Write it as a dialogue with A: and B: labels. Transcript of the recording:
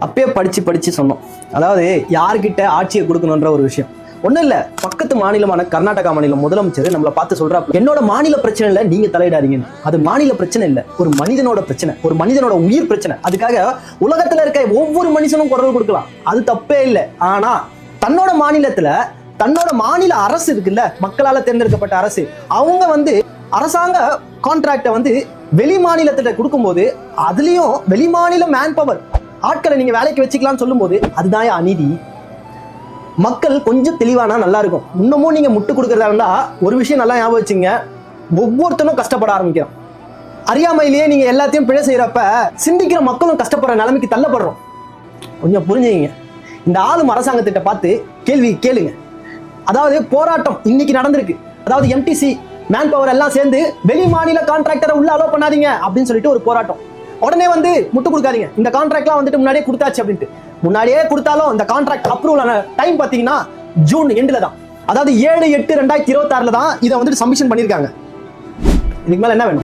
A: அப்பயே படிச்சு சொன்னோம். அதாவது யார்கிட்ட ஆட்சியை கொடுக்கணுன்ற ஒரு விஷயம் ஒன்றும் இல்லை. பக்கத்து மாநிலமான கர்நாடகா மாநிலம் முதலமைச்சர் நம்மளை பார்த்து சொல்றாரு, என்னோட மாநில பிரச்சனை இல்லை, நீங்க தலையிடாதீங்கன்னு. அது மாநில பிரச்சனை இல்லை, ஒரு மனிதனோட பிரச்சனை, ஒரு மனிதனோட உயிர் பிரச்சனை. அதுக்காக உலகத்துல இருக்க ஒவ்வொரு மனுஷனும் குரல் கொடுக்கலாம், அது தப்பே இல்லை. ஆனா தன்னோட மாநிலத்துல தன்னோட மாநில அரசு இருக்குல்ல, மக்களால் தேர்ந்தெடுக்கப்பட்ட அரசு, அவங்க அரசாங்க கான்ட்ராக்டை வெளி மாநிலத்திட்ட கொடுக்கும்போது அதுலயும் வெளி மாநில மேன் பவர் ஆட்களை நீங்க வேலைக்கு வச்சுக்கலாம்னு சொல்லும் போது அதுதான் அநீதி. மக்கள் கொஞ்சம் தெளிவானா நல்லா இருக்கும். இன்னமும் நீங்க முட்டு கொடுக்கறதா இருந்தா ஒரு விஷயம் நல்லா ஞாபகம் வச்சுங்க, ஒவ்வொருத்தனும் கஷ்டப்பட ஆரம்பிக்கிறோம். அறியாமையிலேயே நீங்க எல்லாத்தையும் பிழை செய்யறப்ப சிந்திக்கிற மக்களும் கஷ்டப்படுற நிலைமைக்கு தள்ளப்படுறோம். கொஞ்சம் புரிஞ்சுங்க. இந்த ஆளும் அரசாங்கத்திட்ட பார்த்து கேள்வி கேளுங்க. அதாவது போராட்டம் இன்னைக்கு நடந்திருக்கு. அதாவது எம்டிசி மேன் பவர் எல்லாம் சேர்ந்து வெளி மாநில கான்ட்ராக்டரை உள்ள அலோவ் பண்ணாதீங்க அப்படின்னு சொல்லிட்டு ஒரு போராட்டம். உடனே முட்டு கொடுக்காதீங்க, இந்த கான்ட்ராக்ட்லாம் முன்னாடியே கொடுத்தாச்சு அப்படின்ட்டு. முன்னாடியே கொடுத்தாலும் இந்த கான்ட்ராக்ட் அப்ரூவல் ஆன டைம் பாத்தீங்கன்னா ஜூன் எண்டுல தான். அதாவது 7/8/2026 தான் இதை சப்மிஷன் பண்ணிருக்காங்க. இதுக்கு மேல என்ன வேணும்?